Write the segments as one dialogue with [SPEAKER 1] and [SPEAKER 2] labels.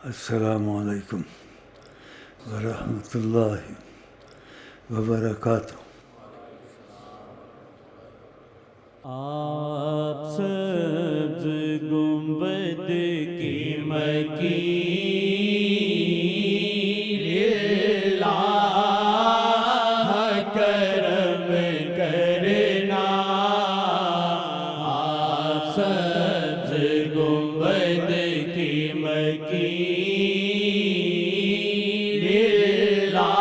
[SPEAKER 1] السلام علیکم ورحمۃ اللہ وبرکاتہ۔
[SPEAKER 2] آپ سبز گنبد کی مکین اللہ کرم کرنا، آپ سبز گنبد کی مکین اللہ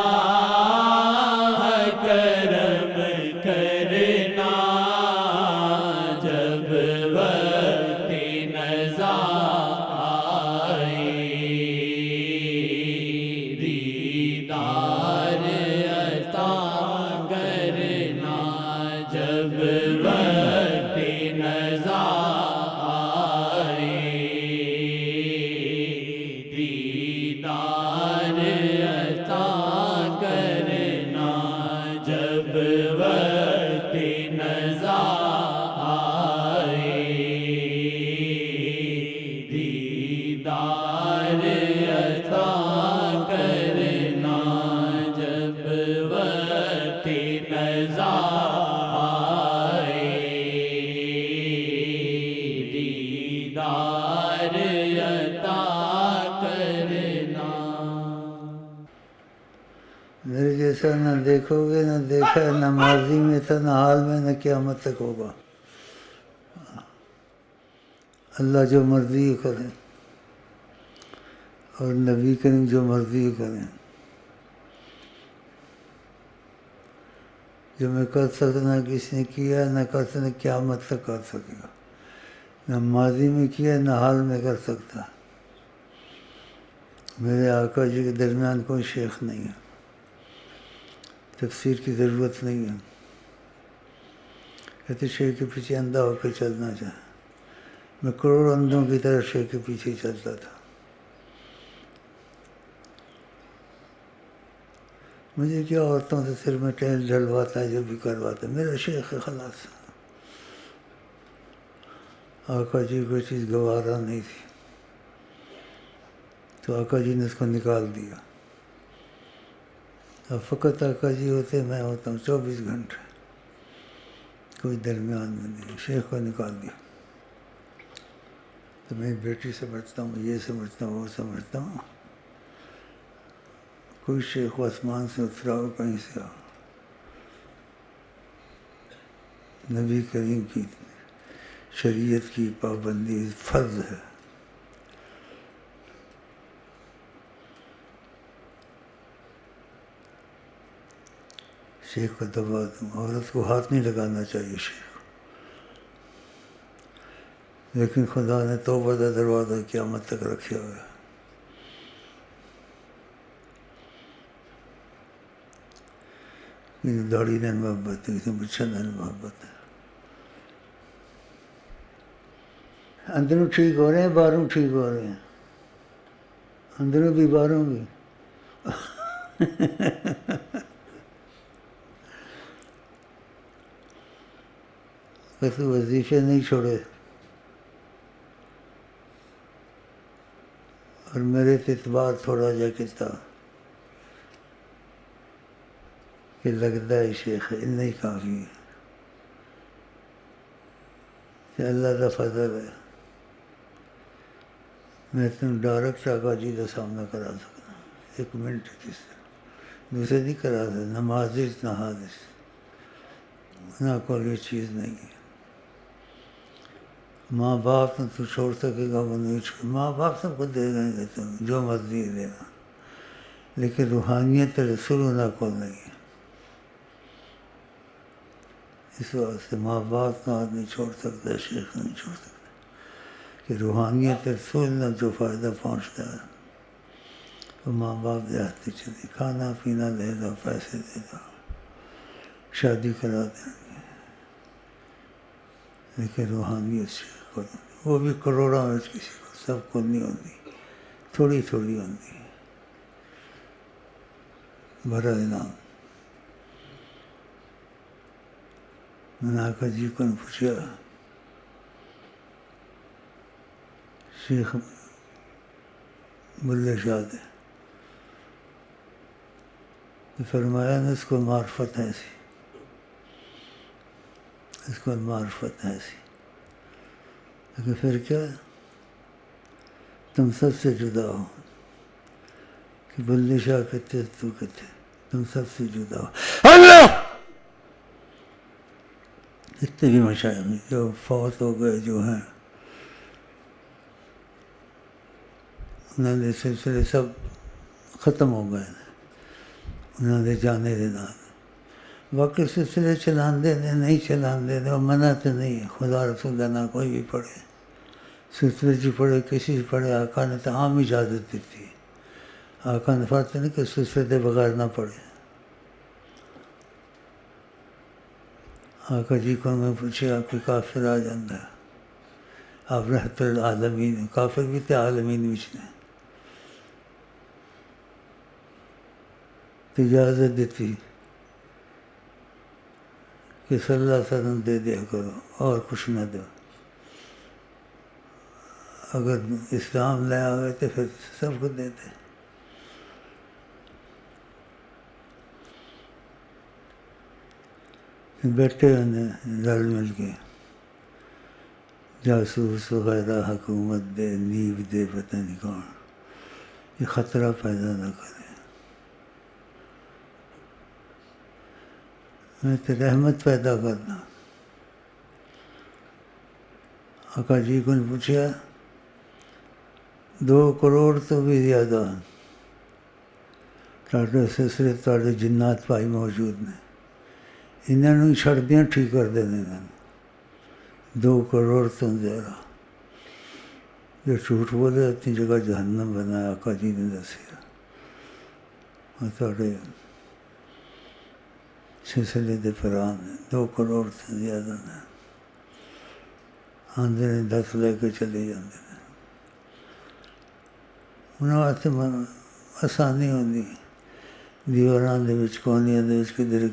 [SPEAKER 2] کرم کرنا، جب وقت نزا آئی دیدار عطا کرنا، جب وقت نزا آئی دیدار عطا کرنا، جب وقت نزا دیدار عطا کرنا، جب وقت نزا دیدار عطا کرنا۔
[SPEAKER 1] میرے جیسا نہ دیکھو گے، نہ دیکھا ہے، نہ ماضی میں تھا، نہ حال میں، نہ قیامت تک ہوگا۔ اللہ جو مرضی کرے اور نبی کریم جو مرضی کریں، جو میں کر سکتا نہ کسی نے کیا، نہ کر سکتا قیامت تک کر سکے گا، نہ ماضی میں کیا نہ حال میں کر سکتا۔ میرے آقا جی کے درمیان کوئی شیخ نہیں ہے، تفسیر کی ضرورت نہیں ہے۔ کہتے شیخ کے پیچھے اندھا ہو کے چلنا چاہے، میں کروڑ اندھوں کی طرح شیخ کے پیچھے چلتا تھا۔ مجھے کیا عورتوں سے سر میں ٹیل ڈھلواتا ہے، جو بھی کرواتا ہے، میرا شیخ ہے خلاص۔ آقا جی کوئی چیز گوارا نہیں تھی تو آقا جی نے اس کو نکال دیا۔ اب فقط آقا جی ہوتے، میں ہوتا ہوں 24 گھنٹے، کوئی درمیان میں نہیں، شیخ کو نکال دیا۔ تو میں بیٹی سمجھتا ہوں، یہ سمجھتا ہوں، وہ سمجھتا ہوں، کوئی شیخ آسمان سے اترا ہو، کہیں سے آ، نبی کریم کی شریعت کی پابندی فرض ہے۔ شیخ کو دبا دوں، عورت کو ہاتھ نہیں لگانا چاہیے شیخ، لیکن خدا نے توبہ کا دروازہ قیامت تک رکھا ہوا ہے۔ کسی داڑھی نے محبت ہے، کسی بچہ نے محبت ہے۔ اندروں ٹھیک ہو رہے ہیں، باہروں ٹھیک ہو رہے ہیں، اندروں بھی باہروں بھی۔ بس وظیفے نہیں چھوڑے، اور میرے اعتبار تھوڑا جا کتا کہ لگتا ہے شیخ نہیں کافی ہے، کہ اللہ کا فضل ہے۔ میں تم ڈائریکٹ آقا جی کا سامنا کرا سکتا، 1 منٹ کس طرح دوسرے نہیں کرا سکتا، نہ حادث نہ حادث، نہ کوئی چیز نہیں ہے۔ ماں باپ نے تو چھوڑ سکے گا، وہ نہیں چھوڑ، ماں باپ سب کو دے دیں گے، تم جو مرضی دینا، لیکن روحانیت رسول اللہ کو نہیں ہے۔ اس واسطے ماں باپ کا ہاتھ نہیں چھوڑ سکتا، شیخ نہیں چھوڑ سکتا، کہ روحانیت رسول اللہ جو فائدہ پہنچتا ہے وہ ماں باپ دیہاتی چلے، کھانا پینا دے دو، پیسے دے دو، شادی کرا دیں گے، لیکن روحانیت شیخ کو نہیں، وہ بھی کروڑوں میں کسی کو، سب کو نہیں ہوتی، تھوڑی تھوڑی ہوتی ہے۔ بڑا انعام۔ میں نے آقا جی کو پوچھا، شیخ بلے شاہ دے تو فرمایا نا اس کو معرفت ہے سی، اس کو معرفت ہے سی، لیکن پھر کیا تم سب سے جدا ہو، کہ بلے شاہ کہتے تو کہتے تم سب سے جدا ہو۔ اللہ جتنے بھی مشائخ جو فوت ہو گئے جو ہیں انہوں نے سلسلے سب ختم ہو گئے، انہوں نے جانے دینا، باقی سلسلے چلان دے دیں نہیں چلان دے دیں، اور منع تو نہیں ہے، خدا رسول اللہ کوئی بھی پڑھے، سلسلے جی پڑھے کسی پڑھے، آقا نے تو عام اجازت دیتی ہے، آقا نے فرمایا نہیں کہ سلسلے دے بغیر نہ پڑھے۔ آقا جی کو میں پوچھے آپ کے کافر آ جاندہ ہے، آپ رحمت العالمین، کافر بھی تھے عالمین بھی نے تو اجازت دیتی کہ صلی اللہ علیہ وسلم دے دیا کرو اور کچھ نہ دو، اگر اسلام لے آئے تو پھر سب کو دے دے۔ بیٹھے انہیں رل مل کے جاسوس وغیرہ حکومت دے نیب دے پتہ نہیں کون، یہ خطرہ پیدا نہ کرے، میں تو رحمت پیدا کرنا۔ آقا جی کو نے پوچھا 2 کروڑ تو بھی زیادہ تھوڑے سلسلے تھوڑے جنات بھائی موجود نے، انہوں نے چھڑدیاں ٹھیک کر دینے، 2 کروڑ تو زیادہ، جو جھوٹ بولے اپنی جگہ جہنم بنایا، آقا جی نے دسیا، اور تھوڑے سلسلے دے پران 2 کروڑ تو زیادہ نے، آندے نے 10 لے کے چلے جاندے نے، انہوں واسطے آسانی ہوندی، دیواراں دے وچ کونیاں دے وچ کدھر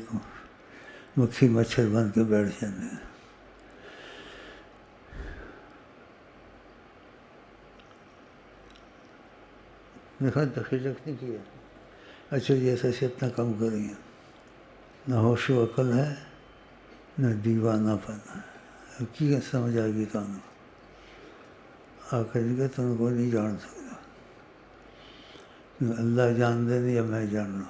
[SPEAKER 1] مکھی مچھر بن کے بیٹھ جاندے ہیں۔ دیکھا تخیلت نہیں کیا، اچھا جی ایسا سے اپنا کام کریں، نہ ہوش و عقل ہے نہ دیوانہ پن ہے، کی سمجھ آئے گی تمہیں؟ آقا جی کہ تم کو نہیں جان سکتا، اللہ جان دے یا میں جاننا،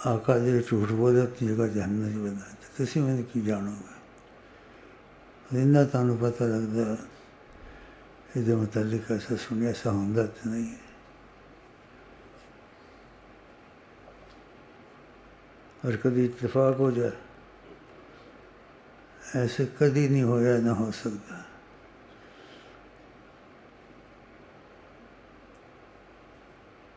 [SPEAKER 1] آقا جی جھوٹ بولے اپنی جگہ جہنم نہیں بنا، تو تسی میں کی جانو گے، اتنا تمہیں پتہ لگتا ہے یہ متعلق ایسا سنیا ایسا ہوندہ تو نہیں ہے، اور کبھی اتفاق ہو جائے ایسے کبھی نہیں ہو جائے نہ ہو سکتا،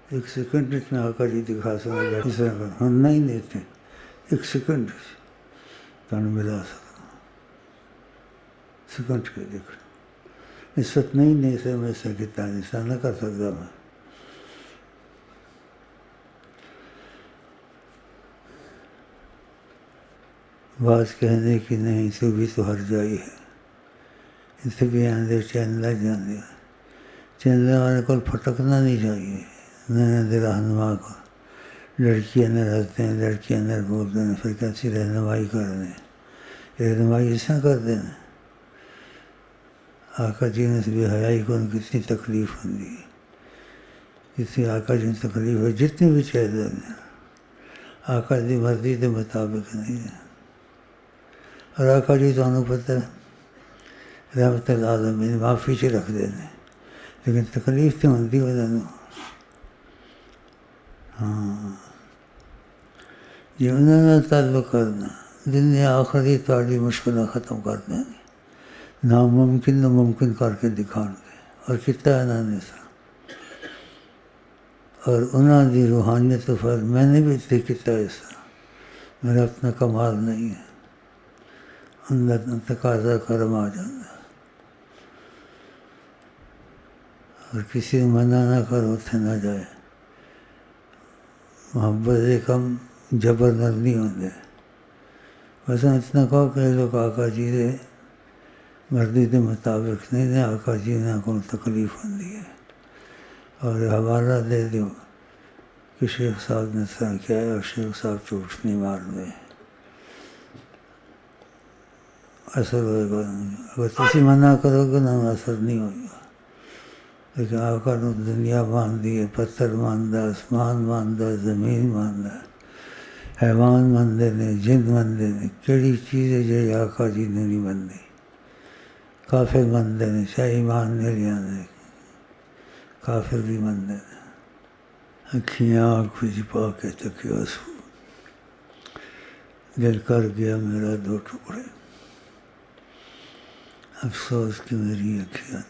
[SPEAKER 1] ایک سیکنڈ میں آقا جی دکھا سکتا اس طرح ہم نہیں دیتے، ایک سیکنڈ تمہیں ملا سکتا، سیکنڈ کے دیکھ اس وقت نہیں سے میں سے کتنا ایسا نہ کر سکتا میں، بات کہنے کی نہیں تو بھی تو ہر جائی ہے، اس سے بھی آندے چینلہ جاندے، چینلہ والے کو پھٹکنا نہیں چاہیے، نئے رہنما کو، لڑکیاں نہ رہتے ہیں، لڑکیاں نہ بولتے ہیں، پھر کیسی رہنمائی کر دیں، رہنمائی ایسا کر دیں، آقا جی نے بے حیائی کو کتنی تکلیف ہوتی ہے، کسی آقا جی نے تکلیف ہے جتنی بھی چاہیے آقا جی مرضی کے مطابق نہیں ہے، اور آقا جی تو انہوں پتہ ہے رحمت العالمین معافی سے رکھ دینے، لیکن تکلیف تو ہوتی ہے انہوں، ہاں جی انہوں نے تعلق کرنا، دنیا آخری تاری مشکلیں ختم کر دیں، ناممکن ممکن کر کے دکھان گے، اور کتنا انہوں نے سا، اور انہوں نے روحانیت پر میں نے بھی کتا ایسا، میرا اپنا کمال نہیں ہے، اندر تقاضا کرم آ جانا، اور کسی کو منع نہ کرو اتنے نہ جائے، محبت کم جبر نہیں ہوندے، بس اتنا کہو کہ لوگ آقا جی دے مرضی کے مطابق نہیں نے، آقا جی نے کو تکلیف ہوندی ہے، اور حوالہ دے دو کہ شیخ صاحب نے سر کیا ہے اور شیخ صاحب چوٹ نہیں مار دے، اثر ہوئے گا نہیں۔ اگر تسی منع کرو گے نا اثر نہیں ہوئے گا، لیکن آقا نے دنیا باندھ دی ہے، پتھر باندھا، آسمان باندھا، زمین باندھا، حیوان بندے نے، جن بندے نے، کیڑی چیز ہے جو آقا جی نے نہیں بندی، کافر بندے نے، چاہے ایمان نہیں لیا نے، کافر بھی بندے نے، اکھیاں آنکھ بھی چھپا کے تکے آنسو، دل کر گیا میرا دو ٹکڑے، افسوس کہ میری اکھیاں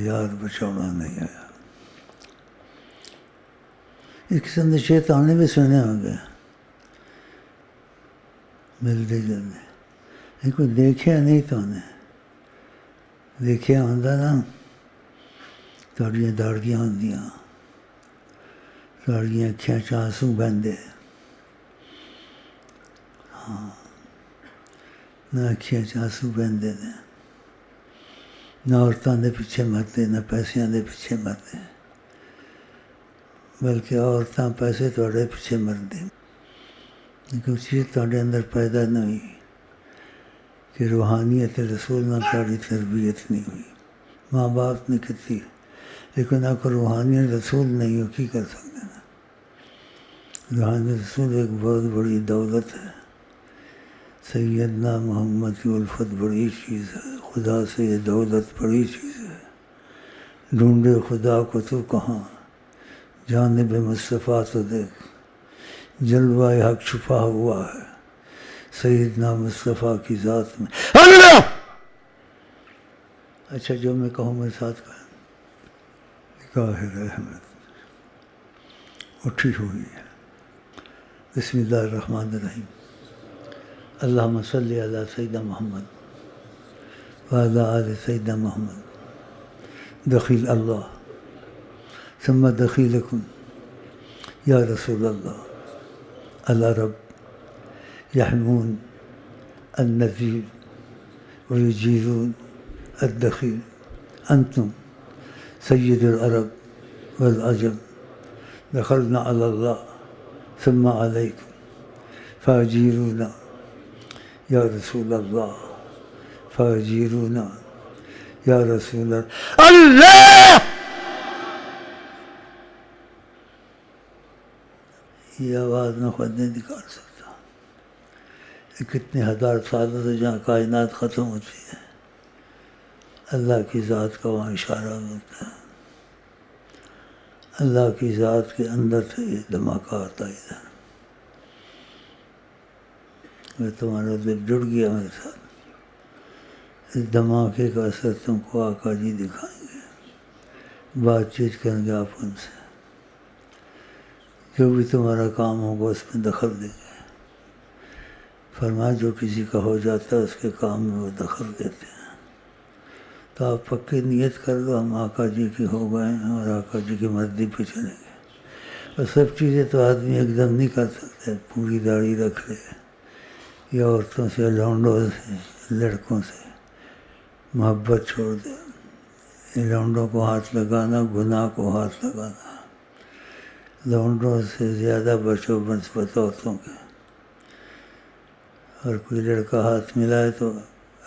[SPEAKER 1] یار بچاؤنا نہیں آیا۔ اس قسم کے شیطانے بھی سنے ہوں گے ملتے جلتے، لیکن کوئی دیکھیا نہیں تو نے دیکھیا ہوتا نا، تھوڑیاں داڑیاں ہوندیاں، تھوڑیاں اکھیاں چ آنسو بہندے، ہاں نہ اکھیاں چ آنسو بہندے نے، نہ عورتوں دے پیچھے مرتے، نہ پیسیاں دے پیچھے مرتے، بلکہ عورتاں پیسے تھوڑے پیچھے مرتے، لیکن چیز تھوڑے اندر پیدا نہیں ہوئی کہ روحانیت رسول نہ تھوڑی تربیت نہیں ہوئی، ماں باپ نے کتنی، لیکن اگر روحانیت رسول نہیں ہو کی کر سکتے نا؟ روحانیت رسول ایک بہت بڑی دولت ہے، سیدنا محمد کی الفت بڑی چیز ہے، خدا سے یہ دولت بڑی چیز ہے، ڈھونڈے خدا کو تو کہاں، جانب مصطفیٰ تو دیکھ، جلوہ حق چھپا ہوا ہے سیدنا مصطفیٰ کی ذات میں۔ اللہ! اچھا جو میں کہوں میرے ساتھ کہیں، نگاہ رحمت اٹھی ہوئی ہے۔ بسم اللہ الرحمن الرحیم، اللہم صلی علی سیدنا محمد وعلی آل سیدنا محمد، دخیل اللہ ثم دخیلکم یا رسول اللہ، العرب یحمون النذیر ویجیرون الدخیل، انتم سید العرب والعجم، دخلنا علی اللہ ثم علیکم فاجیرونا یا رسول اللہ، فاجیرونا یا رسول اللہ۔ یہ آواز میں خود نہیں نکال سکتا، کتنے ہزار سالوں سے جہاں کائنات ختم ہوتی ہے اللہ کی ذات کا وہاں اشارہ ہوتا ہے، اللہ کی ذات کے اندر سے یہ دھماکہ آتا ہے ادھر، میں تمہارا دل جڑ گیا میرے ساتھ، اس دھماکے کا اثر تم کو آقا جی دکھائیں گے، بات چیت کریں گے آپ ان سے، جو بھی تمہارا کام ہوگا اس میں دخل دیں گے، فرمایا جو کسی کا ہو جاتا ہے اس کے کام میں وہ دخل دیتے ہیں، تو آپ پکی نیت کر لو ہم آقا جی کے ہو گئے ہیں اور آقا جی کی مرضی پہ چلیں گے، اور سب چیزیں تو آدمی ایک دم نہیں کر سکتے، پوری داڑھی رکھ لے یا عورتوں سے، لونڈوں سے، لڑکوں سے محبت چھوڑ دے، لونڈوں کو ہاتھ لگانا گناہ کو ہاتھ لگانا، لونڈوں سے زیادہ بچو بنسبت عورتوں کے، اور کوئی لڑکا ہاتھ ملائے تو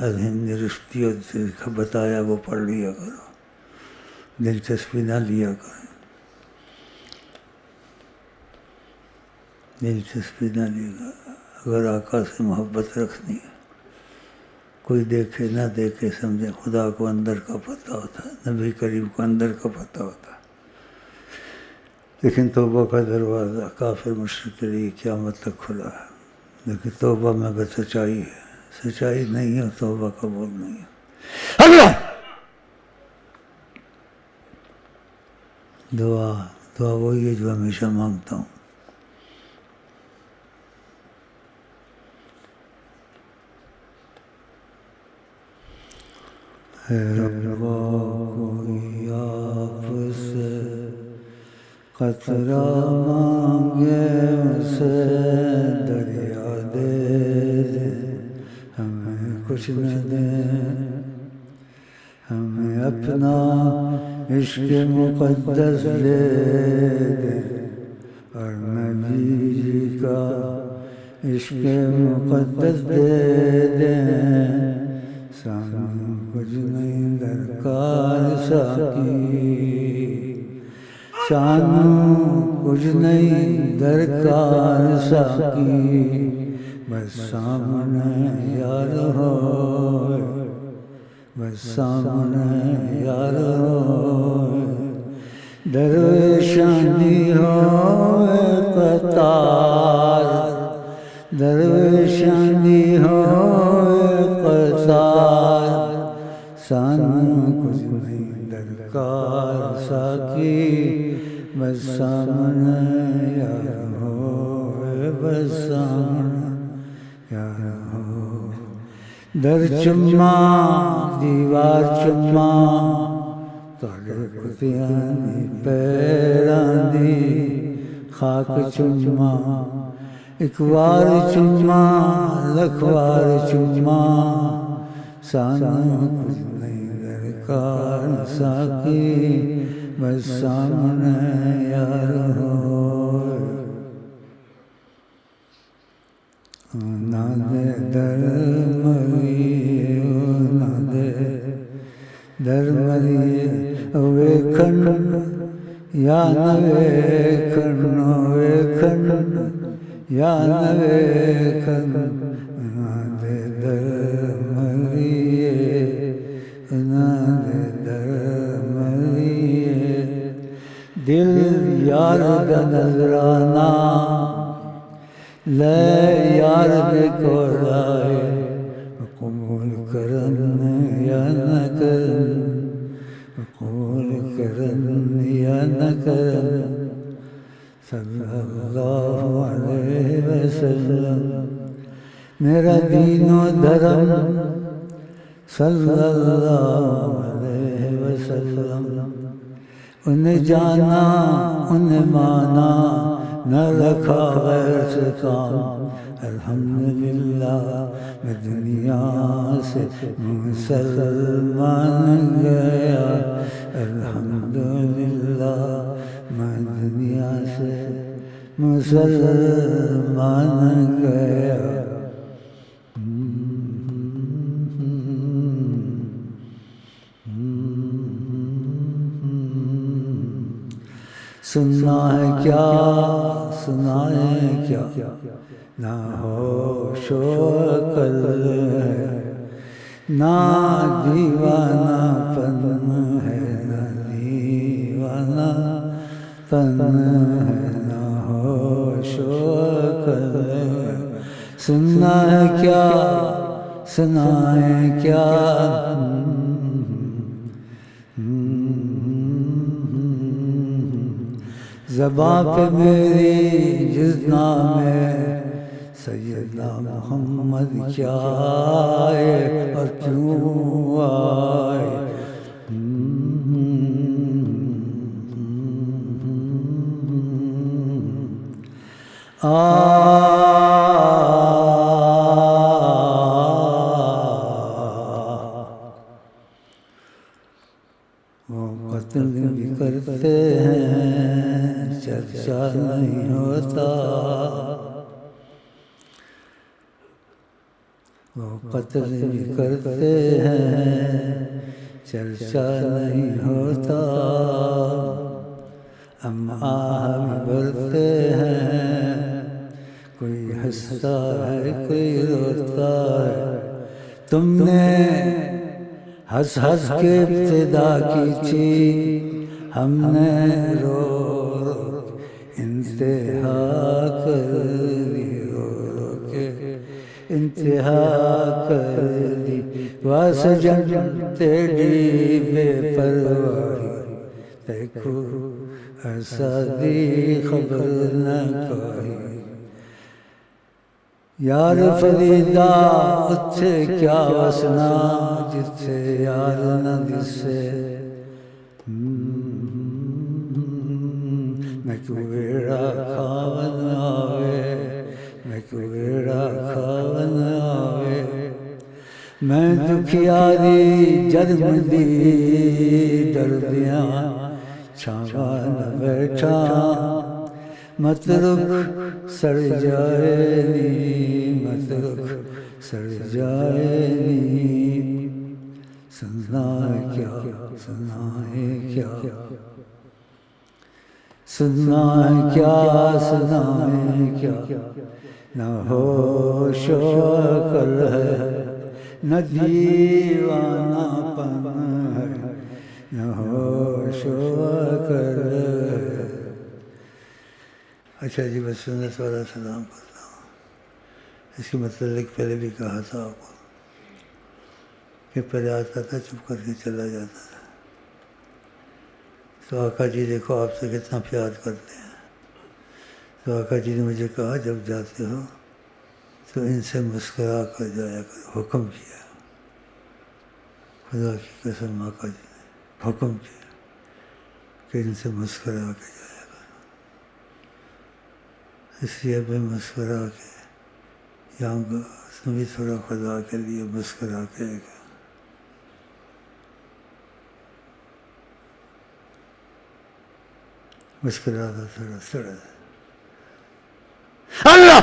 [SPEAKER 1] الہمنی رشتی اور بتایا وہ پڑھ لیا کرو، دلچسپی نہ لیا کرو، دلچسپی نہ لیا کرو، اگر آقا سے محبت رکھنی ہے، کوئی دیکھے نہ دیکھے سمجھے، خدا کو اندر کا پتہ ہوتا ہے، نبی کریم کو اندر کا پتہ ہوتا ہے، لیکن توبہ کا دروازہ کافر مشرک کے لیے قیامت تک کھلا ہے، لیکن توبہ میں اگر سچائی ہے، سچائی نہیں ہے توبہ قبول نہیں ہے۔ اللہ دعا وہی ہے جو ہمیشہ مانگتا ہوں، اے ربا کوئی آپ سے قطرہ مانگے سے دریا دے دے، ہمیں کچھ نہ دے، ہمیں اپنا عشق مقدس دے دیں اور نبی جی کا عشق مقدس دے دیں، سامنے کچھ نہیں درکار ساقی، سانو کچھ نہیں درکار ساقی، بس سامنے یار ہو، بس سامنے یار ہو، درویشان دی ہوئے قطار، درویشان دی ہوئے قطار، سانو کچھ نہیں درکار ساقی، بس سامنے یار ہوئے، بس سامنے یار ہو، در چما دیوار چما تھوڑے کتیاں دی پیراں دی خاک چما، ایک وار چما لکھ وار چما، سانو کچھ نہیں درکار ساقی، بس سامنے یار ہو، نہ دے در مری، نہ دے در مری، ویکھن یا نہ ویکھن، ویکھن یا نہ ویکھن، نہ دے در مری، نہ دے در مری، دل یار دا نظرانہ لے یار دے کول آئے، قبول کرن یا نہ کرن، قبول کرن یا نہ کرن، صلی اللہ علیہ وسلم، میرا دین و دھرم صلی اللہ علیہ وسلم، انہیں جانا انہیں مانا، نہ رکھا غیر سے کام، الحمدللہ میں دنیا سے مسلمان گیا، الحمدللہ میں دنیا سے مسلمان گیا، سننا ہے کیا سنائیں کیا، نہ ہوش و عقل ہے، نہ دیوانہ پن ہے، نہ دیوانہ پن ہے، نہ ہوش و عقل ہے، سننا ہے کیا سنائیں کیا، زباں پہ میری جس نام ہے سیدنا محمد کیا آئے اور کیوں آئے، وہ قتل بھی کرتے ہیں چرچا نہیں ہوتا، وہ قتل بھی کرتے ہیں چرچا نہیں ہوتا، ہم آہ بھی بھرتے ہیں، کوئی ہنستا ہے کوئی روتا ہے، تم نے ہنس ہنس کے ابتدا کی تھی، ہم نے رو رو انتہا کر دی، رو رو کے انتہا کر دی، واسجن تیری بے پرواہی، دیکھو ایسا دی خبر نہ کوئی، یار فریدا اتھے کیا وسنا، جتھے یار نہ دسے، میں کو ویڑا کھاون آوے، میں کو ویڑا کھاون آوے، میں دکھیاری جد مندی دردیاں چھاوا نہ بیٹھا مت رک سڑ جائے نی مت رک سڑ جائے نی سننا ہے کیا سننا ہے کیا سننا ہے کیا سننا ہے کیا نہ ہوش و عقل ہے نہ دیوانہ پن ہے نہ ہوش و عقل ہے۔ اچھا جی میں سنت والا سلام کرتا ہوں۔ اس کے متعلق پہلے بھی کہا تھا آپ کو کہ پہلے آتا تھا چپ کر کے چلا جاتا تھا، تو آقا جی دیکھو آپ سے کتنا پیار کرتے ہیں، تو آقا جی نے مجھے کہا جب جاتے ہو تو ان سے مسکرا کر جایا کرو، حکم کیا، خدا کی قسم آقا جی نے حکم کیا کہ ان سے مسکرا کے جایا کرو۔ اس لیے میں مسکرا کے جاؤں گا، تم بھی تھوڑا خدا کے لیے مسکرا کے گا۔ مسکرا تھا تھوڑا تھوڑا اللہ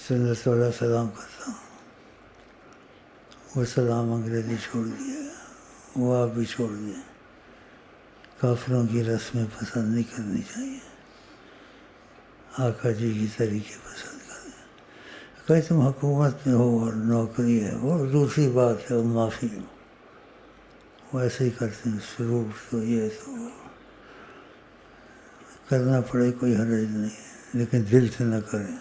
[SPEAKER 1] سنت والا سلام کرتا ہوں۔ وہ سلام انگریزی چھوڑ دیا، وہ آپ بھی چھوڑ دیں، کافروں کی رسمیں پسند نہیں کرنی چاہیے، آقا جی کی طریقے پسند کریں۔ کہ تم حکومت میں ہو اور نوکری ہے وہ دوسری بات ہے، وہ معافی ہو، وہ ایسے ہی کرتے ہیں، سلوک تو یہ تو کرنا پڑے کوئی حرج نہیں ہے، لیکن دل سے نہ کریں،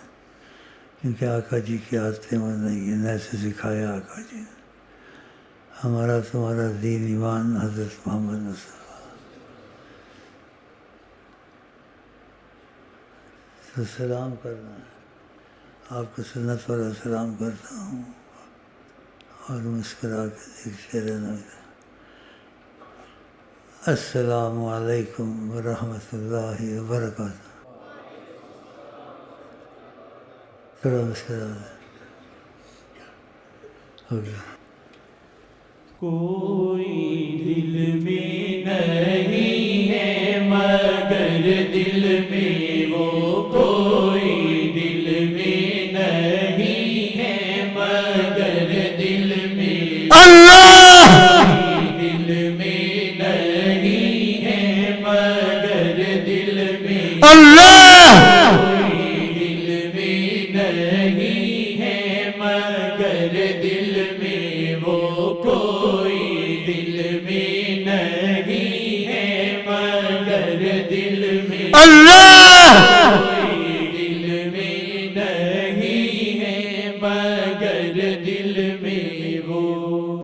[SPEAKER 1] کیونکہ آقا جی کی عادتیں وہ نہیں ہیں، ایسے سکھایا آقا جی نے۔ ہمارا تمہارا دین ایمان حضرت محمد مصطفیٰ۔ تو سلام کرنا ہے، آپ کو سنت والا سلام کرتا ہوں اور مسکرا کے دیکھتے رہنا۔ السلام علیکم ورحمۃ اللہ وبرکاتہ۔ تھوڑا مسکرا دیں، ہو گیا۔
[SPEAKER 2] کوئی دل میں نہیں ہے مگر دل میں وہ کوئی دل میں نہیں ہے مگر دل میں
[SPEAKER 1] اللہ
[SPEAKER 2] دل میں نہیں ہے مگر دل میں
[SPEAKER 1] اللہ
[SPEAKER 2] کوئی دل میں نہیں ہے مگر دل میں وہ کوئی دل میں نہیں ہے مگر دل میں
[SPEAKER 1] اللہ